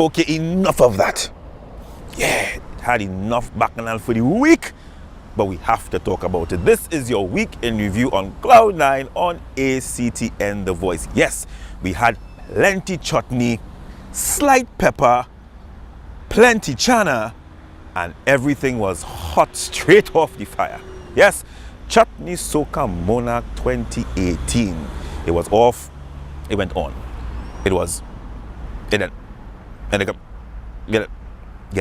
Okay, enough of that. Yeah, had enough bacchanal for the week, but we have to talk about it. This is your week in review on Cloud9 on ACTN The Voice. Yes, we had plenty chutney, slight pepper, plenty chana, and everything was hot straight off the fire. Yes, Chutney Soca Monarch 2018. It was off, it went on. It was, it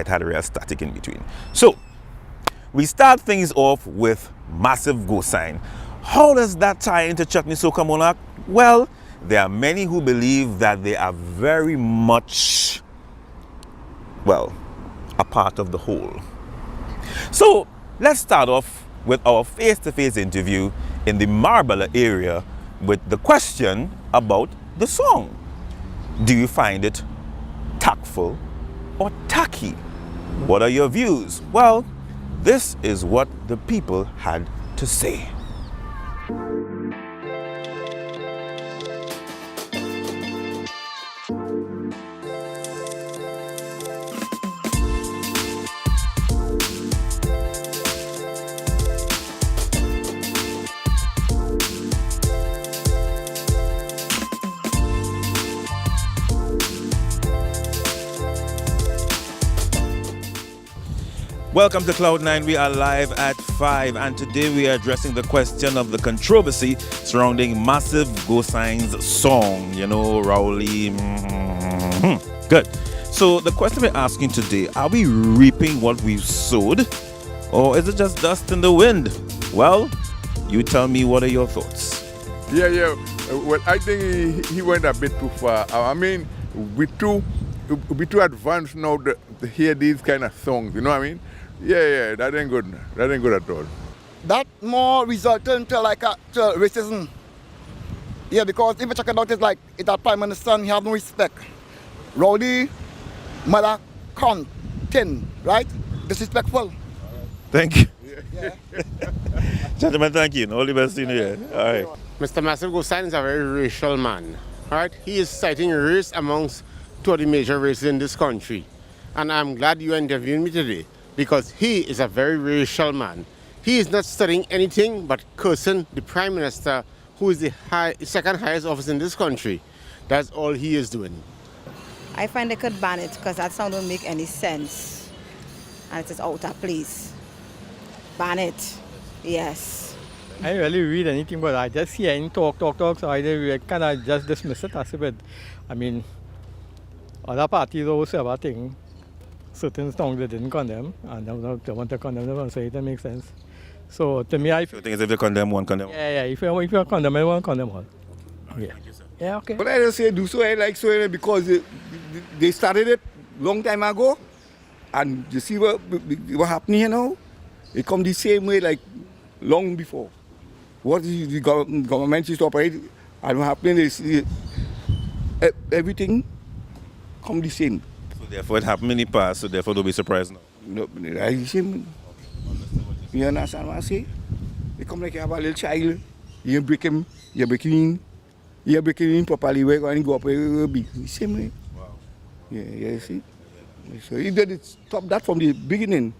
had a real static in between. So, we start things off with Massive Go Sign. How does that tie into Chutney Soca Monarch? Well, there are many who believe that they are very much, well, a part of the whole. So, let's start off with our face-to-face interview in the Marbella area with the question about the song. Do you find it tactful or tacky? What are your views? Well, this is what the people had to say. Welcome to Cloud9. We are live at 5, and today we are addressing the question of the controversy surrounding Massive Go Sign's song. You know, Rowley. Good. So the question we're asking today, are we reaping what we've sowed, or is it just dust in the wind? Well, you tell me, what are your thoughts? Yeah. Well, I think he went a bit too far. I mean, we too advanced now to hear these kind of songs. You know what I mean? Yeah, that ain't good. That ain't good at all. That more resultant to racism. Yeah, because if you check it out, it's like it's a prime minister and he have no respect. Rowdy, mother, content, right? Disrespectful. Thank you. Yeah. Gentlemen, thank you. All the best in here. All right. Mr. Massive Go Sign is a very racial man. Right? He is citing race amongst two of the major races in this country. And I'm glad you interviewed me today, because he is a very racial man. He is not studying anything but cursing the Prime Minister, who is the second highest office in this country. That's all he is doing. I find they could ban it because that sound don't make any sense. And it is out of place. Ban it. Yes. I didn't really read anything, but I just hear him talk, so I kind of just dismiss it as a bit. I mean, other parties also have a thing. Certain songs they didn't condemn, and they want to condemn them, so it doesn't make sense. So to me, I feel... The thing is, if they condemn one, condemn all. Yeah, if you condemn one, condemn all. Okay. Thank you, sir. Yeah, okay. But I just say do so, I like so because they started it long time ago, and you see what happening here now? It come the same way like long before. What is the government is to operate, and what happening is everything come the same. So therefore it happened in the past, so therefore don't be surprised now. No, you understand what I say? They come like you have a little child, you break him, you break him in properly, we're going to go up, will be the same way. Wow. Yeah, see? So if they did stop that from the beginning,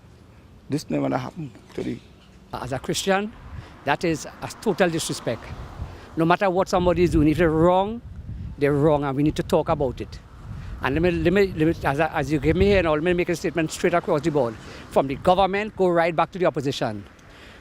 this never happened today. As a Christian, that is a total disrespect. No matter what somebody is doing, if they're wrong, and we need to talk about it. And let me as you give me here, let me make a statement straight across the board. From the government, go right back to the opposition.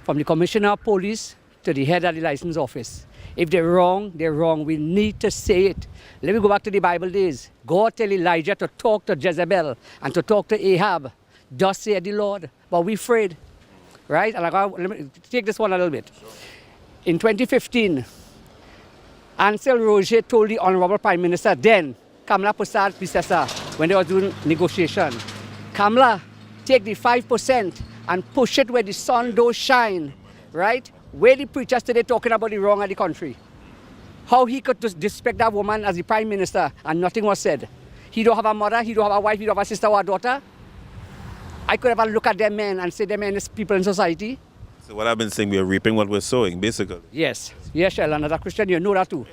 From the commissioner of police to the head of the license office. If they're wrong, they're wrong. We need to say it. Let me go back to the Bible days. God tell Elijah to talk to Jezebel and to talk to Ahab. Thus saith the Lord. But we're afraid. Right? And let me take this one a little bit. In 2015, Ansel Roger told the Honorable Prime Minister then, Kamala Prasad Pisesa, when they were doing negotiation, Kamala, take the 5% and push it where the sun don't shine, right? Where the preachers today talking about the wrong of the country. How he could disrespect that woman as the Prime Minister and nothing was said. He don't have a mother, he don't have a wife, he don't have a sister or a daughter. I could have a look at them men and say them men is people in society. So what I've been saying, we're reaping what we're sowing, basically. Yes, Sheldon, as a Christian, you know that too.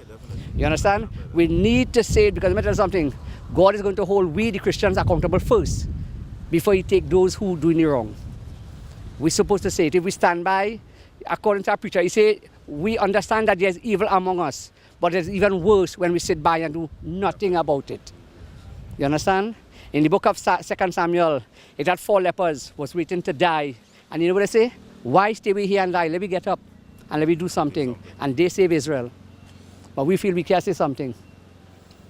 You understand? We need to say it because let me tell you something. God is going to hold we, the Christians, accountable first before He take those who doing it wrong. We're supposed to say it. If we stand by, according to our preacher, he say, we understand that there's evil among us, but it's even worse when we sit by and do nothing about it. You understand? In the book of 2 Samuel, it had 4 lepers was waiting to die. And you know what they say? Why stay we here and die? Let me get up and let me do something. And they save Israel. But we feel we can't say something.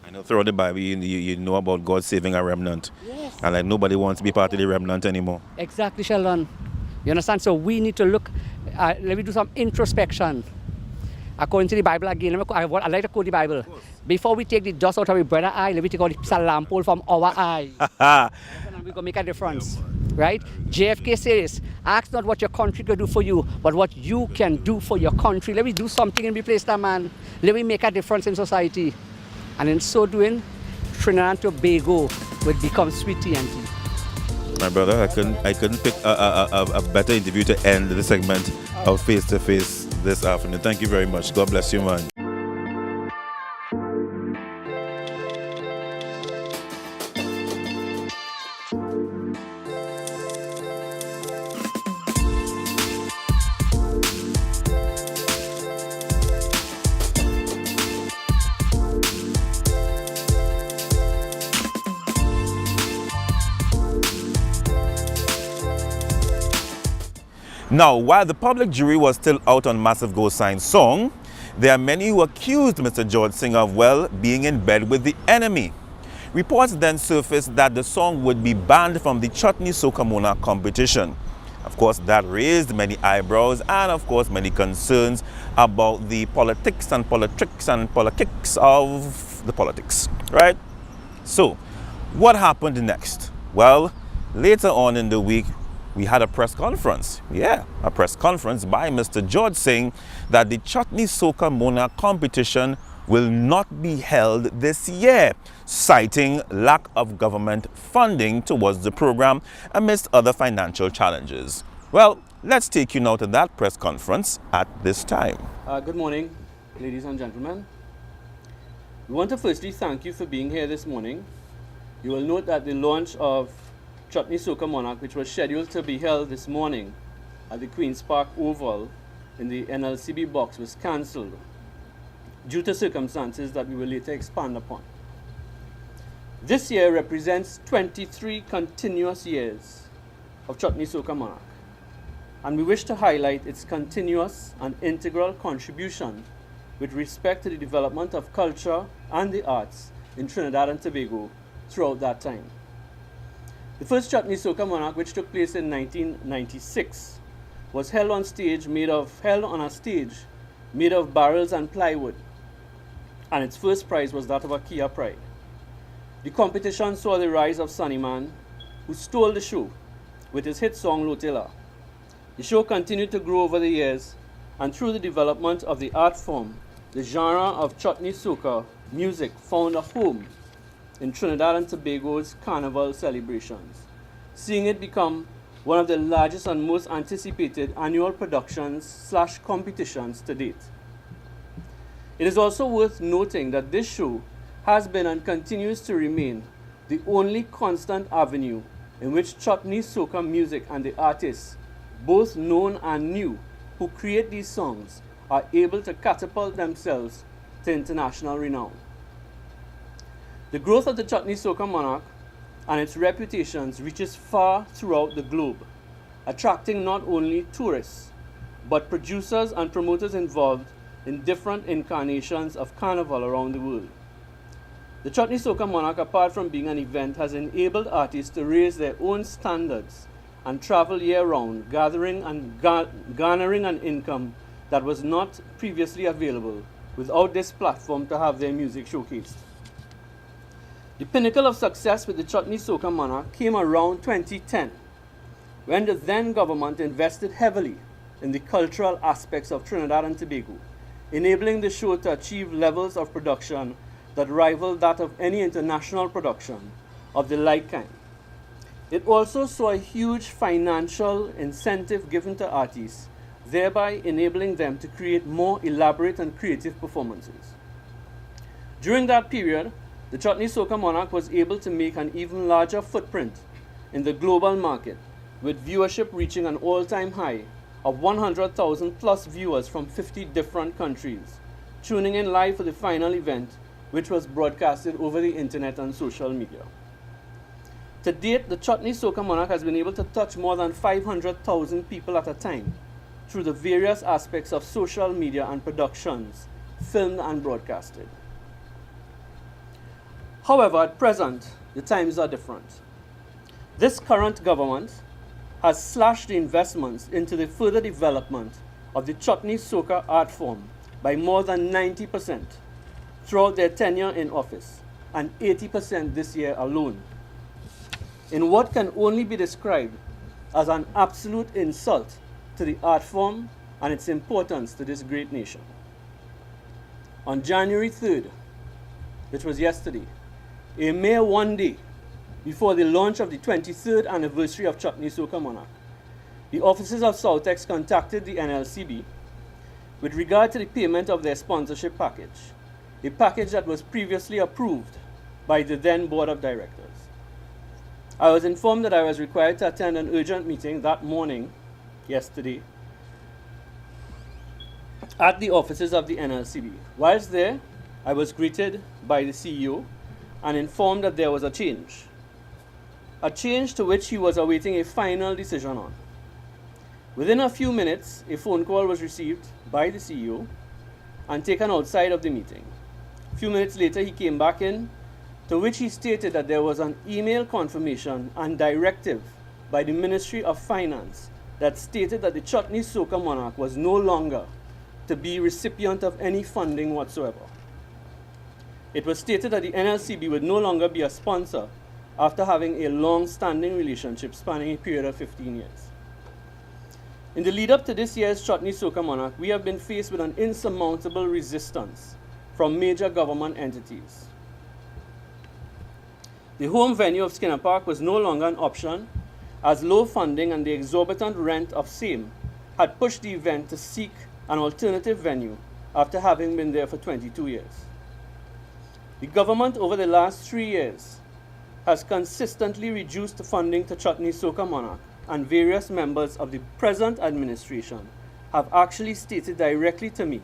I know throughout the Bible, you know about God saving a remnant. Yes. And like nobody wants to be part of the remnant anymore. Exactly, Sheldon. You understand? So we need to look, let me do some introspection. According to the Bible again, I like to quote the Bible. Before we take the dust out of our brother's eye, let me take out the salam pole from our eye. And we're going to make a difference. Right? JFK says, ask not what your country can do for you, but what you can do for your country. Let me do something and replace that man. Let me make a difference in society. And in so doing, Trinidad and Tobago will become sweet TNT. My brother, I couldn't pick a better interview to end the segment of Face to Face this afternoon. Thank you very much. God bless you, man. Now, while the public jury was still out on Massive Go Sign's song, there are many who accused Mr. George Singer of, well, being in bed with the enemy. Reports then surfaced that the song would be banned from the Chutney Soca Monarch competition. Of course, that raised many eyebrows and, of course, many concerns about the politics and politics of the politics, right? So, what happened next? Well, later on in the week, we had a press conference. Yeah, a press conference by Mr. George saying that the Chutney Soca Monarch competition will not be held this year, citing lack of government funding towards the program amidst other financial challenges. Well, let's take you now to that press conference at this time. Good morning, ladies and gentlemen. We want to firstly thank you for being here this morning. You will note that the launch of Chutney Soca Monarch, which was scheduled to be held this morning at the Queen's Park Oval in the NLCB box, was cancelled due to circumstances that we will later expand upon. This year represents 23 continuous years of Chutney Soca Monarch, and we wish to highlight its continuous and integral contribution with respect to the development of culture and the arts in Trinidad and Tobago throughout that time. The first Chutney Soca Monarch, which took place in 1996, was held on a stage made of barrels and plywood, and its first prize was that of a Kia Pride. The competition saw the rise of Sunny Man, who stole the show with his hit song Lotilla. The show continued to grow over the years, and through the development of the art form, the genre of Chutney Soca music found a home in Trinidad and Tobago's carnival celebrations, seeing it become one of the largest and most anticipated annual productions/competitions to date. It is also worth noting that this show has been and continues to remain the only constant avenue in which Chutney Soca music and the artists, both known and new, who create these songs, are able to catapult themselves to international renown. The growth of the Chutney Soca Monarch and its reputations reaches far throughout the globe, attracting not only tourists, but producers and promoters involved in different incarnations of carnival around the world. The Chutney Soca Monarch, apart from being an event, has enabled artists to raise their own standards and travel year-round, garnering an income that was not previously available without this platform to have their music showcased. The pinnacle of success with the Chutney Soca Monarch came around 2010, when the then government invested heavily in the cultural aspects of Trinidad and Tobago, enabling the show to achieve levels of production that rivaled that of any international production of the like kind. It also saw a huge financial incentive given to artists, thereby enabling them to create more elaborate and creative performances. During that period, the Chutney Soca Monarch was able to make an even larger footprint in the global market, with viewership reaching an all-time high of 100,000 plus viewers from 50 different countries, tuning in live for the final event, which was broadcasted over the internet and social media. To date, the Chutney Soca Monarch has been able to touch more than 500,000 people at a time through the various aspects of social media and productions, filmed and broadcasted. However, at present, the times are different. This current government has slashed the investments into the further development of the Chutney Soca art form by more than 90% throughout their tenure in office, and 80% this year alone, in what can only be described as an absolute insult to the art form and its importance to this great nation. On January 3rd, which was yesterday, a mere one day before the launch of the 23rd anniversary of Chutney Soca Monarch, the officers of Southex contacted the NLCB with regard to the payment of their sponsorship package, a package that was previously approved by the then Board of Directors. I was informed that I was required to attend an urgent meeting that morning, yesterday, at the offices of the NLCB. Whilst there, I was greeted by the CEO and informed that there was a change to which he was awaiting a final decision on. Within a few minutes, a phone call was received by the CEO and taken outside of the meeting. A few minutes later, he came back in, to which he stated that there was an email confirmation and directive by the Ministry of Finance that stated that the Chutney Soca Monarch was no longer to be recipient of any funding whatsoever. It was stated that the NLCB would no longer be a sponsor after having a long-standing relationship spanning a period of 15 years. In the lead up to this year's Chutney Soca Monarch, we have been faced with an insurmountable resistance from major government entities. The home venue of Skinner Park was no longer an option, as low funding and the exorbitant rent of same had pushed the event to seek an alternative venue after having been there for 22 years. The government over the last 3 years has consistently reduced funding to Chutney Soca Monarch, and various members of the present administration have actually stated directly to me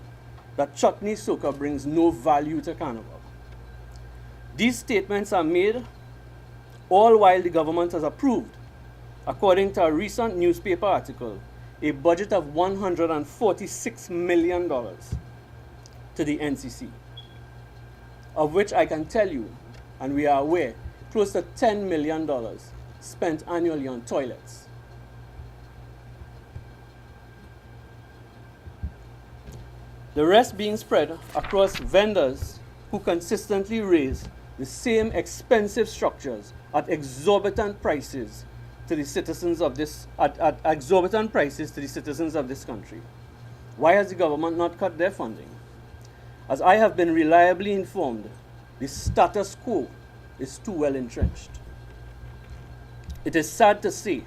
that Chutney Soca brings no value to Carnival. These statements are made all while the government has approved, according to a recent newspaper article, a budget of $146 million to the NCC, of which I can tell you, and we are aware, close to $10 million spent annually on toilets. The rest being spread across vendors who consistently raise the same expensive structures at exorbitant prices to the citizens of this country. Why has the government not cut their funding? As I have been reliably informed, the status quo is too well entrenched. It is sad to say,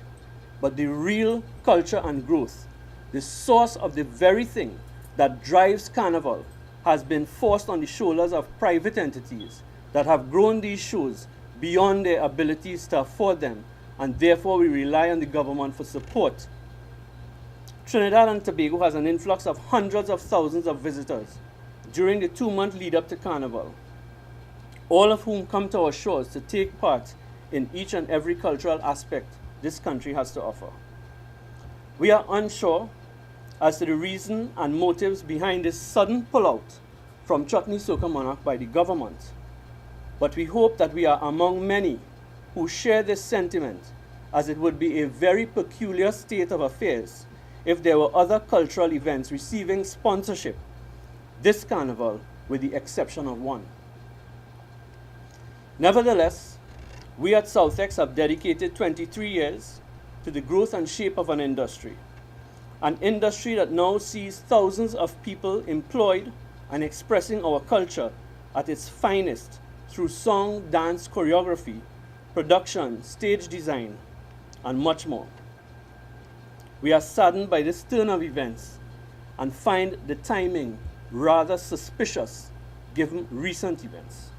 but the real culture and growth, the source of the very thing that drives Carnival, has been forced on the shoulders of private entities that have grown these shows beyond their abilities to afford them, and therefore we rely on the government for support. Trinidad and Tobago has an influx of hundreds of thousands of visitors during the 2-month lead up to Carnival, all of whom come to our shores to take part in each and every cultural aspect this country has to offer. We are unsure as to the reason and motives behind this sudden pullout from Chutney Soca Monarch by the government, but we hope that we are among many who share this sentiment, as it would be a very peculiar state of affairs if there were other cultural events receiving sponsorship this Carnival, with the exception of one. Nevertheless, we at Southex have dedicated 23 years to the growth and shape of an industry that now sees thousands of people employed and expressing our culture at its finest through song, dance, choreography, production, stage design, and much more. We are saddened by this turn of events and find the timing rather suspicious given recent events.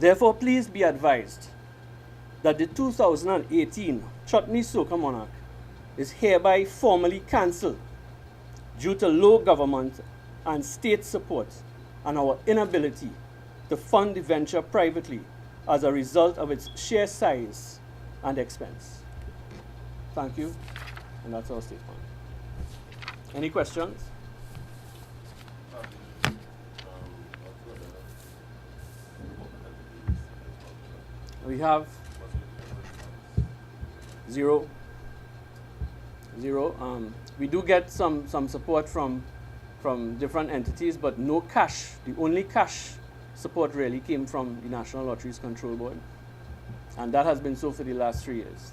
Therefore, please be advised that the 2018 Chutney Soca Monarch is hereby formally cancelled due to low government and state support and our inability to fund the venture privately as a result of its sheer size and expense. Thank you, and that's our statement. Any questions? We have zero. We do get some support from different entities, but no cash. The only cash support really came from the National Lotteries Control Board, and that has been so for the last 3 years.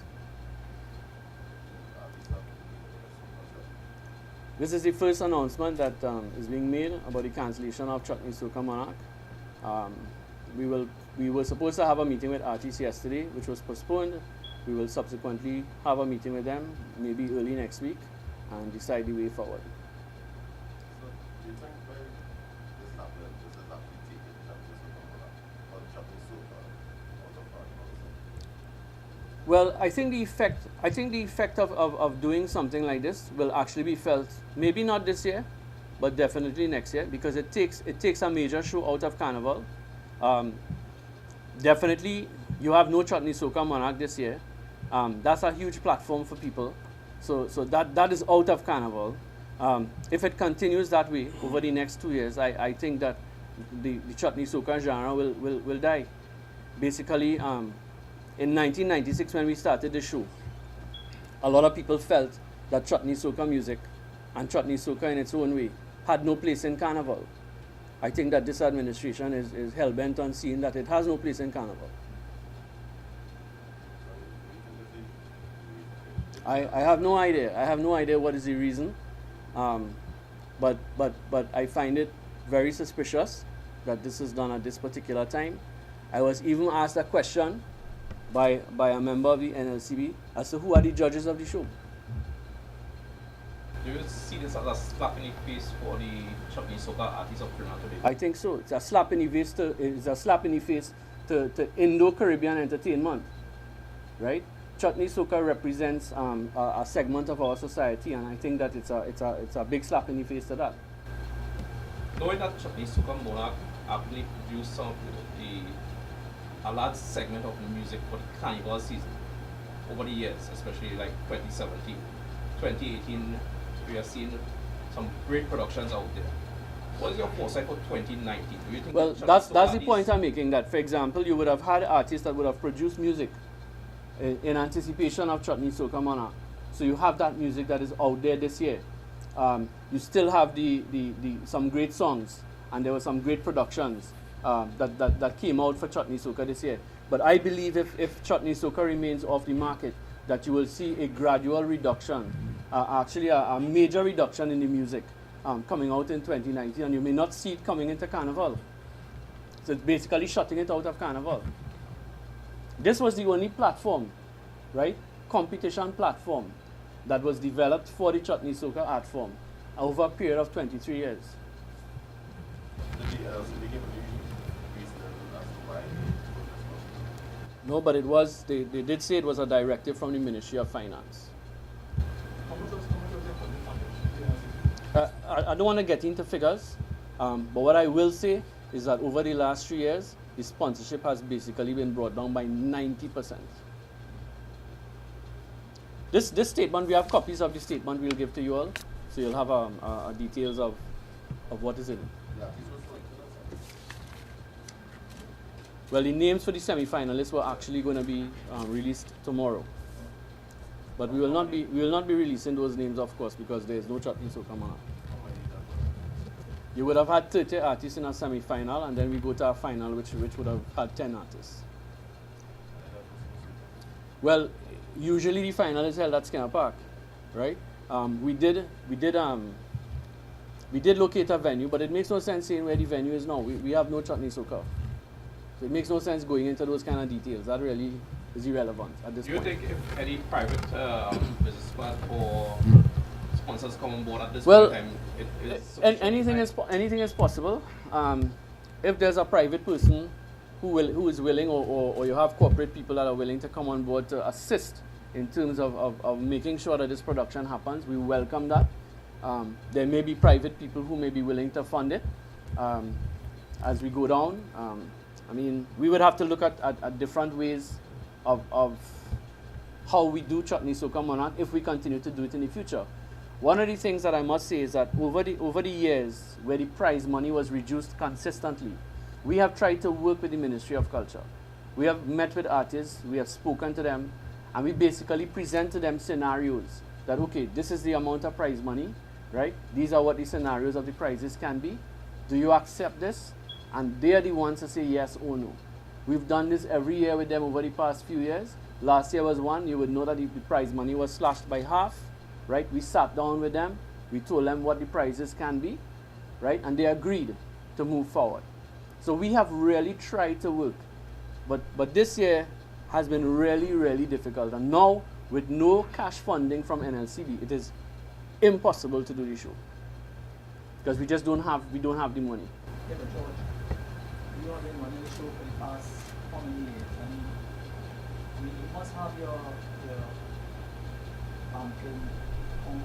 This is the first announcement that is being made about the cancellation of Chutney Soca Monarch. We were supposed to have a meeting with artists yesterday, which was postponed. We will subsequently have a meeting with them, maybe early next week, and decide the way forward. So, do you think by this happening, this is actually taking Chutney Soca Monarch or Chutney Soca out of our? Well, I think the effect of doing something like this will actually be felt, maybe not this year, but definitely next year, because it takes a major show out of Carnival. Definitely, you have no Chutney Soca Monarch this year. That's a huge platform for people. So that is out of Carnival. If it continues that way over the next 2 years, I think that the Chutney Soca genre will die. Basically, in 1996 when we started the show, a lot of people felt that Chutney Soca music and Chutney Soca in its own way had no place in Carnival. I think that this administration is hell-bent on seeing that it has no place in Carnival. I have no idea. I have no idea what is the reason. But I find it very suspicious that this is done at this particular time. I was even asked a question by a member of the NLCB as to who are the judges of the show. Do you see this as a slap in the face for the Chutney Soca artists of Trinidad today? I think so. It's a slap in the face to Indo-Caribbean entertainment, right? Chutney Soca represents a segment of our society, and I think that it's a big slap in the face to that. Knowing that Chutney Soca Monarch actually produced a large segment of the music for the Carnival season over the years, especially like 2017, 2018, we are seeing some great productions out there. What is your foresight for 2019? Do you think Well, that's the point I'm making, that, for example, you would have had artists that would have produced music in anticipation of Chutney Soca Monarch. So you have that music that is out there this year. You still have some great songs, and there were some great productions that came out for Chutney Soca this year. But I believe if Chutney Soca remains off the market, that you will see a gradual reduction, actually a major reduction in the music coming out in 2019, and you may not see it coming into Carnival. So it's basically shutting it out of Carnival. This was the only platform, right, competition platform, that was developed for the Chutney Soca art form over a period of 23 years. No, but it was, they did say it was a directive from the Ministry of Finance. I don't want to get into figures, but what I will say is that over the last 3 years, the sponsorship has basically been brought down by 90%. This statement, we have copies of the statement we'll give to you all, so you'll have details of what is in it. Well, the names for the semi-finalists were actually going to be released tomorrow, but we will not be releasing those names, of course, because there is no Chutney Soca Monarch. You would have had 30 artists in a semi-final, and then we go to a final, which would have had 10 artists. Well, usually the final is held at Skinner Park, right? We did locate a venue, but it makes no sense saying where the venue is now. We have no Chutney Soca. So it makes no sense going into those kind of details. That really is irrelevant at this point. Do you think if any private businessman or sponsors come on board at this Well, point in time, anything is possible. If there's a private person who is willing, or you have corporate people that are willing to come on board to assist in terms of making sure that this production happens, we welcome that. There may be private people who may be willing to fund it as we go down. I mean, we would have to look at different ways of how we do Chutney Soca Monarch if we continue to do it in the future. One of the things that I must say is that over the years where the prize money was reduced consistently, we have tried to work with the Ministry of Culture. We have met with artists, we have spoken to them, and we basically present to them scenarios that, okay, this is the amount of prize money, right? These are what the scenarios of the prizes can be. Do you accept this? And they are the ones to say yes or no. We've done this every year with them over the past few years. Last year was one. You would know that the prize money was slashed by half, right? We sat down with them. We told them what the prizes can be, right? And they agreed to move forward. So we have really tried to work. But this year has been really, really difficult. And now, with no cash funding from NLCB, it is impossible to do the show. Because we just don't have the money. Yeah, but George, you have been running the show for the past how many years? I mean, you must have your banking account.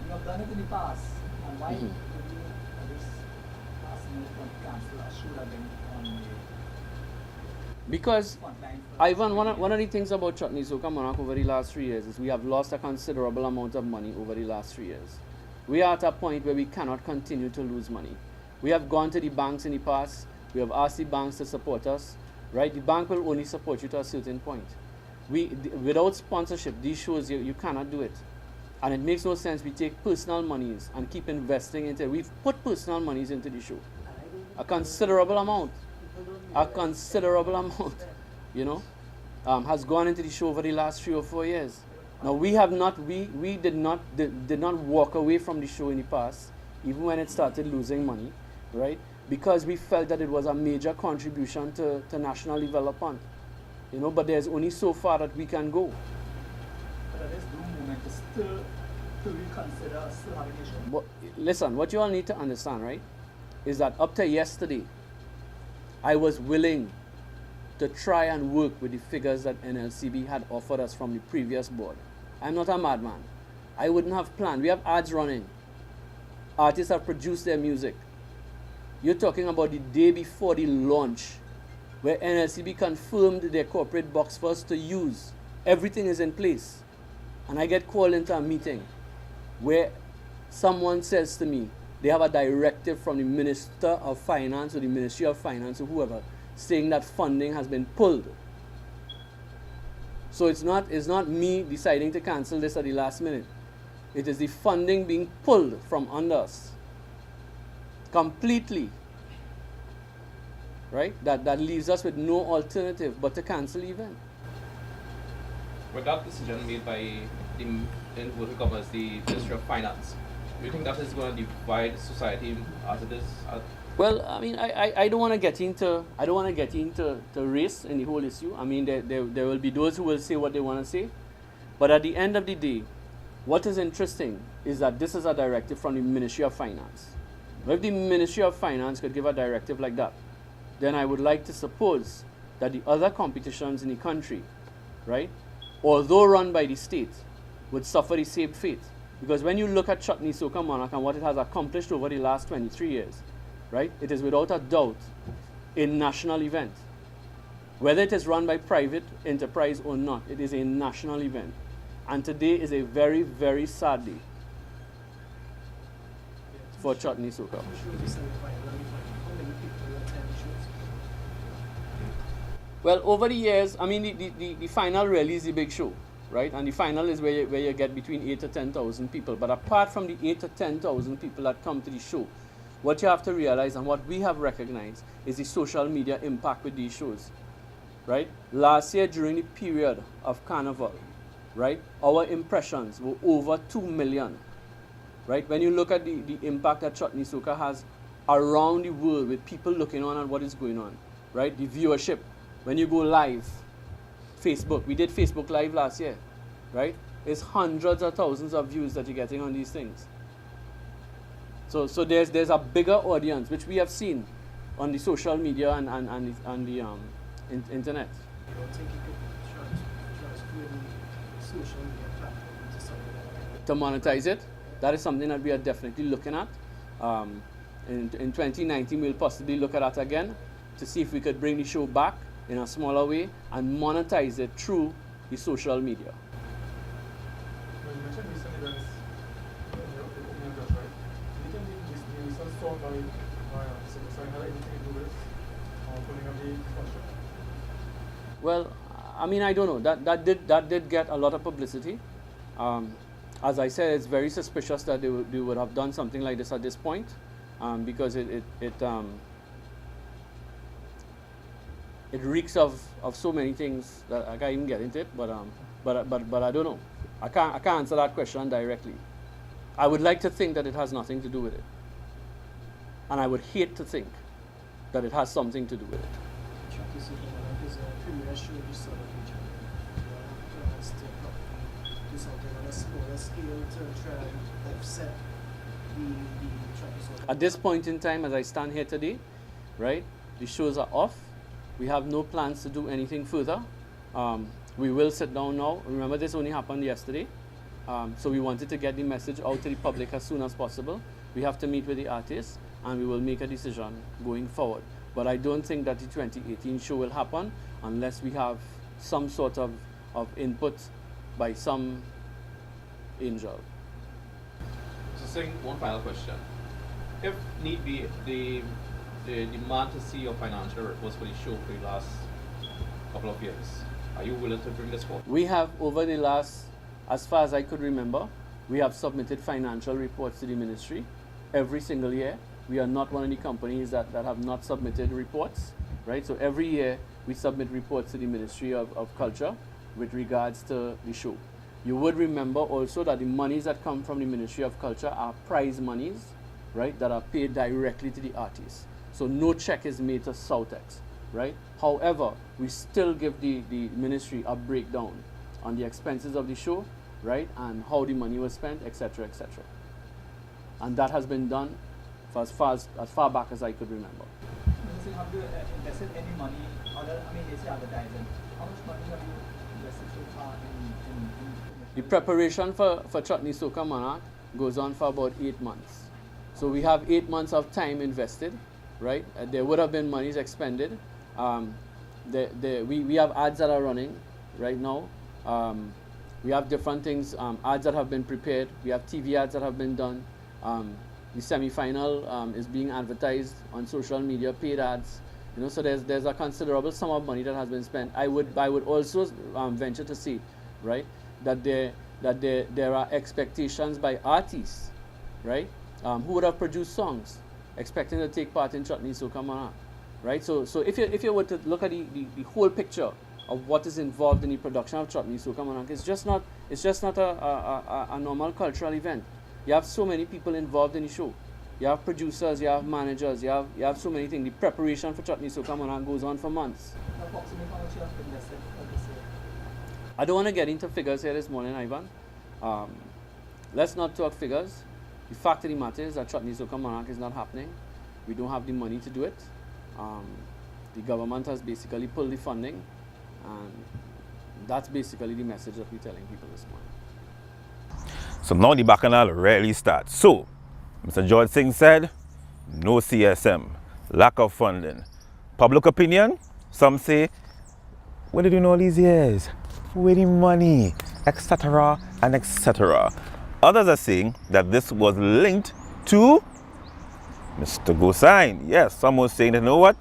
You have done it in the past. And why would you at this last minute cancel a show that been on the because, frontline Ivan, one of the things about Chutney Soca Monarch over the last 3 years is we have lost a considerable amount of money over the last 3 years. We are at a point where we cannot continue to lose money. We have gone to the banks in the past. We have asked the banks to support us, right? The bank will only support you to a certain point. Without sponsorship, these shows, you cannot do it. And it makes no sense we take personal monies and keep investing into it. We've put personal monies into the show. A considerable amount. A considerable amount, you know, has gone into the show over the last 3 or 4 years. Now we did not walk away from the show in the past, even when it started losing money, right? Because we felt that it was a major contribution to national development, you know. But there's only so far that we can go. But at this moment, is still to reconsider still having a show. But listen, what you all need to understand, right, is that up to yesterday, I was willing to try and work with the figures that NLCB had offered us from the previous board. I'm not a madman. I wouldn't have planned. We have ads running. Artists have produced their music. You're talking about the day before the launch, where NLCB confirmed their corporate box for us to use. Everything is in place. And I get called into a meeting where someone says to me, they have a directive from the Minister of Finance or the Ministry of Finance or whoever saying that funding has been pulled. So it's not me deciding to cancel this at the last minute. It is the funding being pulled from under us completely. Right? That leaves us with no alternative but to cancel the event. With that decision made by in what covers the Ministry of Finance, do you think that is going to divide society as it is? Well, I mean, I don't want to get into race in the whole issue. I mean, there will be those who will say what they want to say, but at the end of the day, what is interesting is that this is a directive from the Ministry of Finance. If the Ministry of Finance could give a directive like that, then I would like to suppose that the other competitions in the country, right, although run by the state, would suffer the same fate. Because when you look at Chutney Soca Monarch and what it has accomplished over the last 23 years, right, it is without a doubt a national event. Whether it is run by private enterprise or not, it is a national event. And today is a very, very sad day for Chutney Soca. Well, over the years, I mean, the final really is the big show, right? And the final is where you get between 8 to 10,000 people. But apart from the 8 to 10,000 people that come to the show, what you have to realize and what we have recognized is the social media impact with these shows, right? Last year during the period of Carnival, right, our impressions were over 2 million, right? When you look at the impact that Chutney Soca has around the world with people looking on at what is going on, right? The viewership, when you go live, Facebook, we did Facebook Live last year, right? It's hundreds of thousands of views that you're getting on these things. So there's a bigger audience, which we have seen on the social media and the internet. You don't think you could transfer the social media platform into something like that? To monetize it, that is something that we are definitely looking at. In 2019, we'll possibly look at that again to see if we could bring the show back in a smaller way and monetize it through the social media. Well, you mentioned recently that in your opening address, right? Do you think this recent song by Silver Sign had anything to do with pulling up the construction? Well, I mean, I don't know. That did get a lot of publicity. As I said, it's very suspicious that they would have done something like this at this point, because it reeks of so many things that I can't even get into it. But I don't know. I can't answer that question directly. I would like to think that it has nothing to do with it, and I would hate to think that it has something to do with it. Chucky Superman is a premier show in the Southern region. You have to step up and do something on a smaller scale to try and offset the Chucky Superman. At this point in time, as I stand here today, right, the shows are off. We have no plans to do anything further. We will sit down now. Remember, this only happened yesterday. So we wanted to get the message out to the public as soon as possible. We have to meet with the artists and we will make a decision going forward. But I don't think that the 2018 show will happen unless we have some sort of input by some angel. So Singh, one final question. If need be, the demand to see your financial reports for the show for the last couple of years, are you willing to bring this forward? We have, over the last, as far as I could remember, we have submitted financial reports to the ministry every single year. We are not one of the companies that have not submitted reports, right? So every year we submit reports to the Ministry of Culture with regards to the show. You would remember also that the monies that come from the Ministry of Culture are prize monies, right, that are paid directly to the artists. So no check is made to Southex, right? However, we still give the ministry a breakdown on the expenses of the show, right, and how the money was spent, etc., etc. And that has been done for as far back as I could remember. Have you invested any money, they say advertising, how much money have you invested so far in The preparation for Chutney Soca Monarch goes on for about 8 months. So we have 8 months of time invested, right? There would have been monies expended. We have ads that are running right now. We have different things, ads that have been prepared. We have TV ads that have been done. The semi-final is being advertised on social media, paid ads. You know, so there's a considerable sum of money that has been spent. I would also venture to say, right, that there are expectations by artists, right, who would have produced songs, expecting to take part in Chutney Soca Monarch, right? So if you were to look at the whole picture of what is involved in the production of Chutney Soca Monarch, it's just not a normal cultural event. You have so many people involved in the show. You have producers, you have managers, you have so many things. The preparation for Chutney Soca Monarch goes on for months. I don't want to get into figures here this morning, Ivan. Let's not talk figures. The fact of the matter is that Chutney Soca Monarch is not happening. We don't have the money to do it. The government has basically pulled the funding, and that's basically the message that we're telling people this morning. So now the bacchanal really starts. So, Mr. George Singh said, no CSM, lack of funding. Public opinion, some say, what did you know all these years? Where the money, etc. and etc. Others are saying that this was linked to Mr. Gosain. Yes, some was saying that, you know what?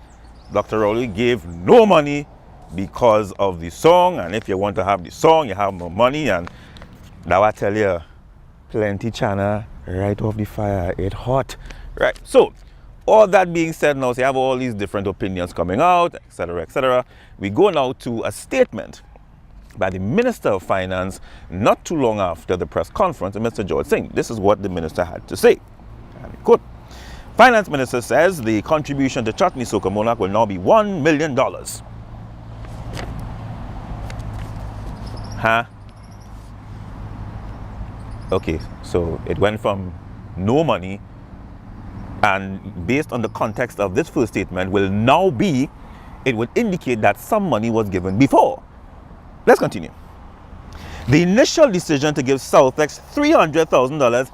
Dr. Rowley gave no money because of the song, and if you want to have the song, you have no money, and now I tell you, plenty chana right off the fire, it hot. Right, so all that being said now, so you have all these different opinions coming out, etc., etc. We go now to a statement by the Minister of Finance not too long after the press conference of Mr. George Singh. This is what the minister had to say. And I quote, Finance Minister says the contribution to Chutney Soca Monarch will now be $1 million. Huh? Okay, so it went from no money And based on the context of this first statement will now be, it would indicate that some money was given before. Let's continue. The initial decision to give Southex $300,000,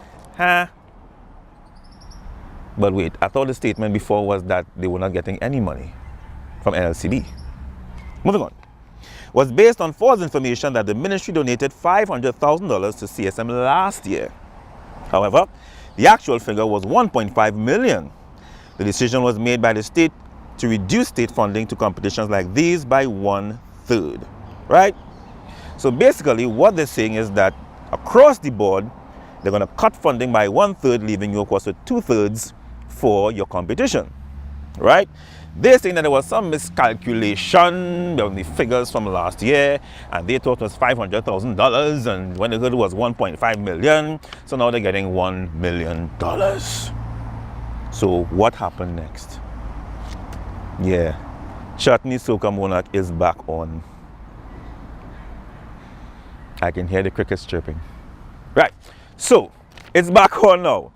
But wait, I thought the statement before was that they were not getting any money from NLCB. Moving on. Was based on false information that the ministry donated $500,000 to CSM last year. However, the actual figure was $1.5 million. The decision was made by the state to reduce state funding to competitions like these by 1/3, right? So basically what they're saying is that across the board, they're going to cut funding by 1/3, leaving you of course with 2/3 for your competition, right? They're saying that there was some miscalculation on the figures from last year, and they thought it was $500,000, and when they heard it was $1.5 million, so now they're getting $1 million. So what happened next? Yeah, Chutney Soca Monarch is back on. I can hear the crickets chirping. Right, so it's back on now.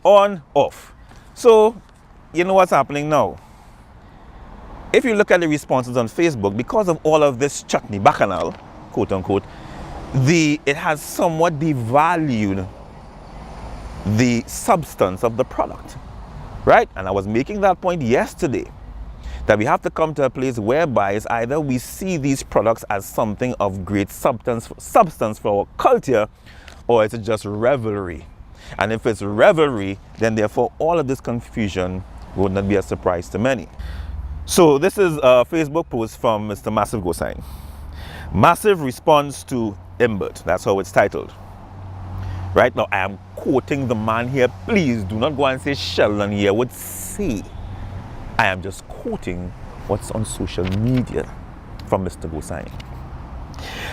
On, off. So, you know what's happening now? If you look at the responses on Facebook, because of all of this chutney bacchanal, quote unquote, it has somewhat devalued the substance of the product, right? And I was making that point yesterday, that we have to come to a place whereby it's either we see these products as something of great substance for our culture, or it's just revelry. And if it's revelry, then therefore all of this confusion would not be a surprise to many. So this is a Facebook post from Mr. Massive Gosign. Massive response to Imbert. That's how it's titled. Right now, I am quoting the man here. Please do not go and say Sheldon here would say. I am just quoting what's on social media from Mr. Gosign.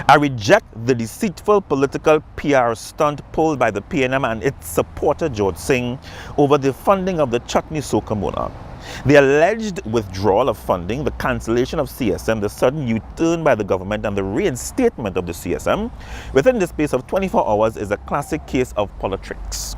I reject the deceitful political PR stunt pulled by the PNM and its supporter George Singh over the funding of the Chutney Soca Monarch. The alleged withdrawal of funding, the cancellation of CSM, the sudden U-turn by the government and the reinstatement of the CSM within the space of 24 hours is a classic case of politics.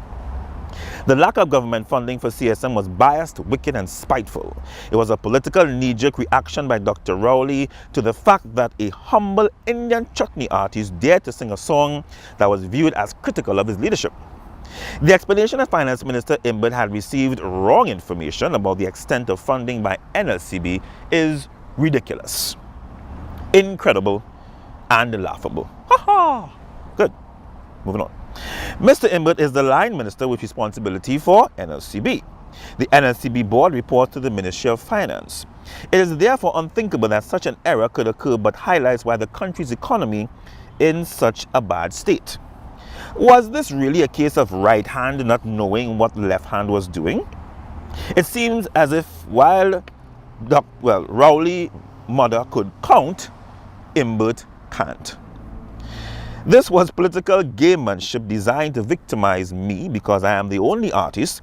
The lack of government funding for CSM was biased, wicked and spiteful. It was a political knee-jerk reaction by Dr. Rowley to the fact that a humble Indian chutney artist dared to sing a song that was viewed as critical of his leadership. The explanation that Finance Minister Imbert had received wrong information about the extent of funding by NLCB is ridiculous, incredible, and laughable. Ha ha! Good. Moving on. Mr. Imbert is the line minister with responsibility for NLCB. The NLCB board reports to the Ministry of Finance. It is therefore unthinkable that such an error could occur, but highlights why the country's economy in such a bad state. Was this really a case of right hand not knowing what left hand was doing? It seems as if while Rowley mother could count, Imbert can't. This was political gamemanship designed to victimize me because I am the only artist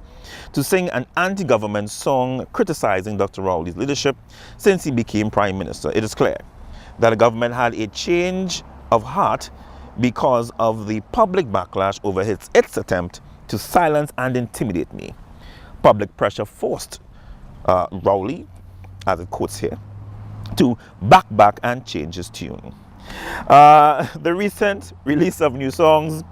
to sing an anti-government song criticizing Dr. Rowley's leadership since he became Prime Minister. It is clear that the government had a change of heart because of the public backlash over its attempt to silence and intimidate me. Public pressure forced Rowley, as it quotes here, to back and change his tune. The recent release of new songs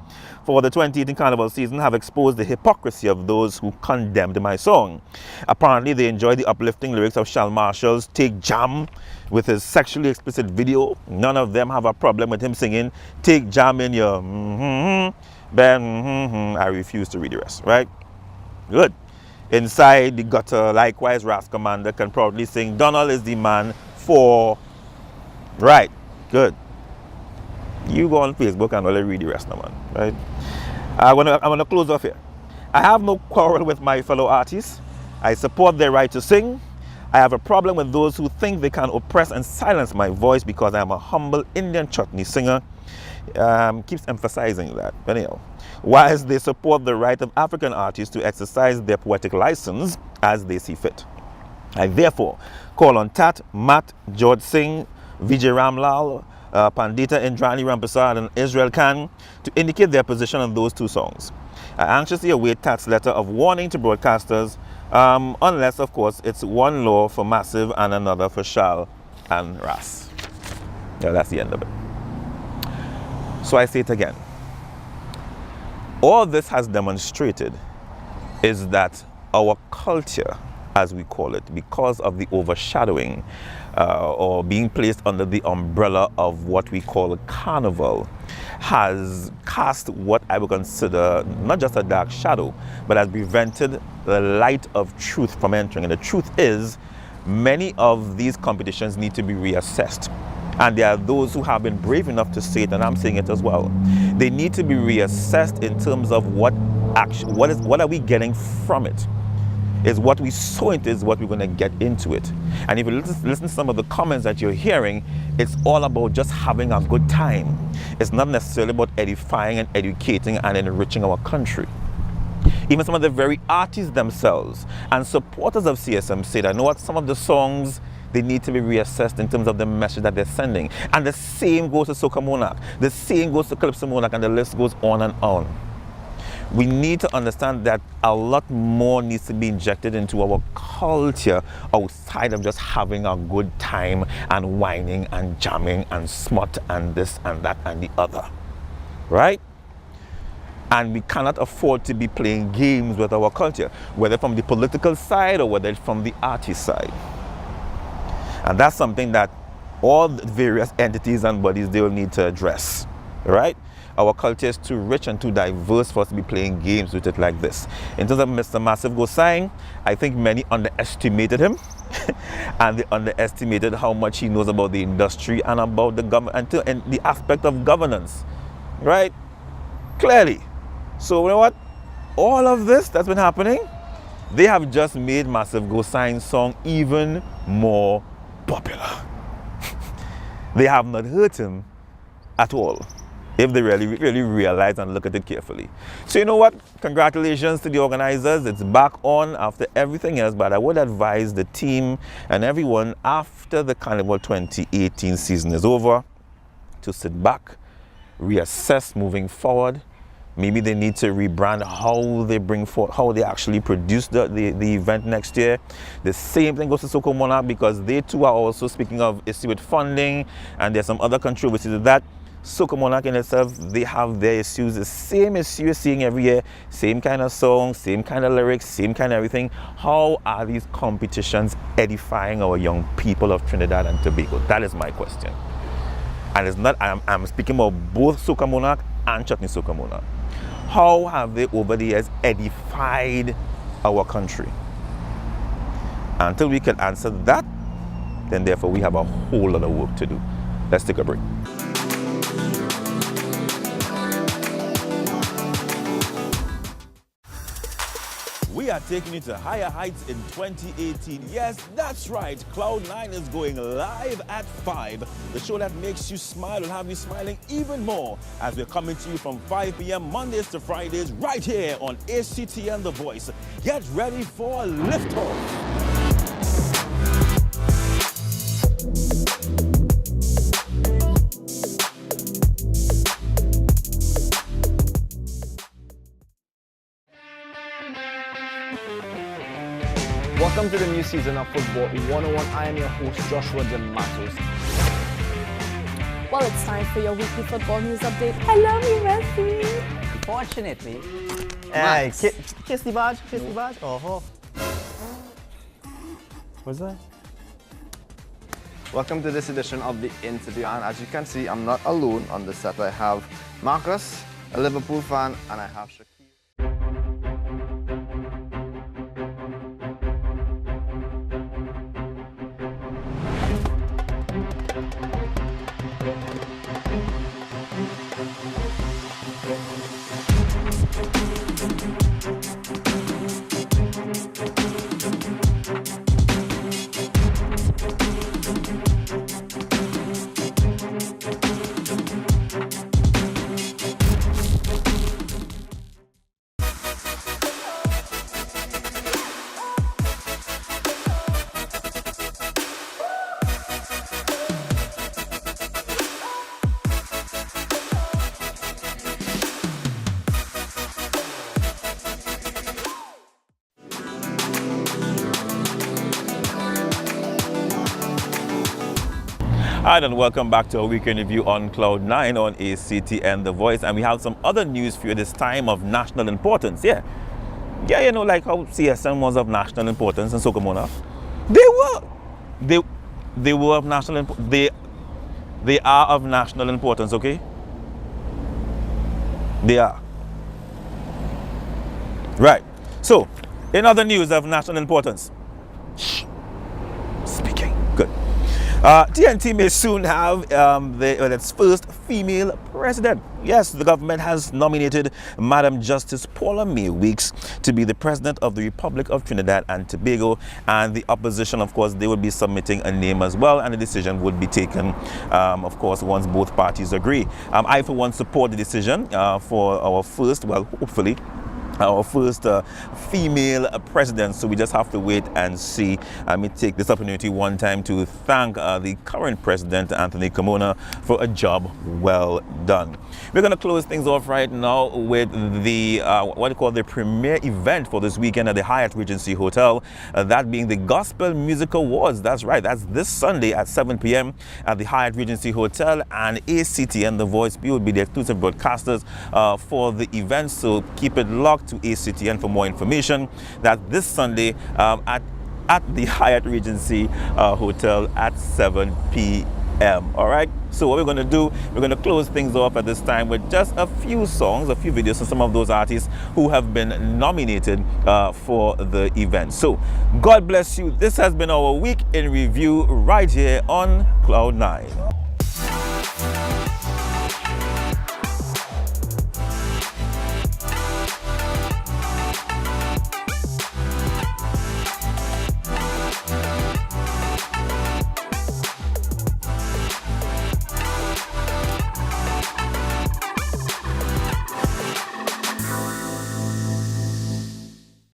for the 2018 Carnival season have exposed the hypocrisy of those who condemned my song. Apparently, they enjoy the uplifting lyrics of Shal Marshall's Take Jam with his sexually explicit video. None of them have a problem with him singing Take Jam in your I refuse to read the rest, right? Good. Inside the gutter, likewise, Ras Commander can proudly sing Donald is the man for... Right. Good. You go on Facebook and only read the rest now, man. Right? I'm gonna close off here. I have no quarrel with my fellow artists. I support their right to sing. I have a problem with those who think they can oppress and silence my voice because I am a humble Indian chutney singer. Keeps emphasizing that. But anyhow, whilst they support the right of African artists to exercise their poetic license as they see fit. I therefore call on Tat, Matt, George Singh, Vijay Ramlal, Pandita Indrani Ramprasad and Israel Khan to indicate their position on those two songs. I anxiously await Tat's letter of warning to broadcasters Unless, of course, it's one law for Massive and another for Shal and Ras. Yeah, that's the end of it. So I say it again. All this has demonstrated is that our culture, as we call it, because of the overshadowing or being placed under the umbrella of what we call a carnival, has cast what I would consider not just a dark shadow, but has prevented the light of truth from entering. And the truth is, many of these competitions need to be reassessed. And there are those who have been brave enough to say it, and I'm saying it as well. They need to be reassessed in terms of what are we getting from it? Is what we sow into is what we're going to get into it. And if you listen to some of the comments that you're hearing, it's all about just having a good time. It's not necessarily about edifying and educating and enriching our country. Even some of the very artists themselves and supporters of CSM say that, you know what, some of the songs, they need to be reassessed in terms of the message that they're sending. And the same goes to Soca Monarch. The same goes to Calypso Monarch, and the list goes on and on. We need to understand that a lot more needs to be injected into our culture outside of just having a good time and whining and jamming and smut and this and that and the other, right? And we cannot afford to be playing games with our culture, whether from the political side or whether from the artist side. And that's something that all the various entities and bodies, they will need to address, right? Our culture is too rich and too diverse for us to be playing games with it like this. In terms of Mr. Massive Gosine, I think many underestimated him and they underestimated how much he knows about the industry and about the government and the aspect of governance, right? Clearly. So you know what? All of this that's been happening, they have just made Massive Gosine's song even more popular. They have not hurt him at all, if they really realize and look at it carefully. So you know what? Congratulations to the organizers. It's back on after everything else, but I would advise the team and everyone after the Carnival 2018 season is over to sit back, reassess moving forward. Maybe they need to rebrand how they bring forth, how they actually produce the event next year. The same thing goes to Soca Monarch, because they too are also speaking of issue with funding, and there's some other controversies with that. Soca Monarch in itself, they have their issues, the same issue you're seeing every year, same kind of song, same kind of lyrics, same kind of everything. How are these competitions edifying our young people of Trinidad and Tobago? That is my question. And it's not, I'm speaking about both Soca Monarch and Chutney Soca Monarch. How have they over the years edified our country? Until we can answer that, then therefore we have a whole lot of work to do. Let's take a break. We are taking it to higher heights in 2018. Yes, that's right. Cloud9 is going live at 5. The show that makes you smile will have you smiling even more as we're coming to you from 5 p.m. Mondays to Fridays right here on ACTN The Voice. Get ready for liftoff. Welcome to the new season of Football 101. I am your host, Joshua De Matos. Well, it's time for your weekly football news update. I love you, Messi. Unfortunately, Hey, kiss the badge, kiss the badge. Oh. What's that? welcome to this edition of The Interview. And as you can see, I'm not alone on the set. I have Marcus, a Liverpool fan, and I have Shakir. Hi, and welcome back to our weekend review on Cloud 9 on ACTN The Voice. And we have some other news for you this time of national importance. Yeah, you know, like how CSM was of national importance in Soca Monarch. They were of national importance. They are of national importance, okay? They are. Right. So, in other news of national importance. Speaking. Good. TNT may soon have its first female president. Yes, the government has nominated Madam Justice Paula May Weeks to be the president of the Republic of Trinidad and Tobago, and the opposition, of course, they will be submitting a name as well, and the decision would be taken, of course, once both parties agree. I, for one, support the decision for our first, well, hopefully, our first female president, so we just have to wait and see. Let me take this opportunity one time to thank the current president, Anthony Carmona, for a job well done. We're going to close things off right now with the what they call the premier event for this weekend at the Hyatt Regency Hotel, that being the Gospel Music Awards. That's right, that's this Sunday at 7 p.m. at the Hyatt Regency Hotel, and ACTN The Voice will be the exclusive broadcasters for the event, so keep it locked to ACTN for more information. That this Sunday at the Hyatt Regency Hotel at 7 p.m. All right, so what we're going to do, we're going to close things off at this time with just a few songs, a few videos from some of those artists who have been nominated for the event. So God bless you. This has been our week in review right here on Cloud 9.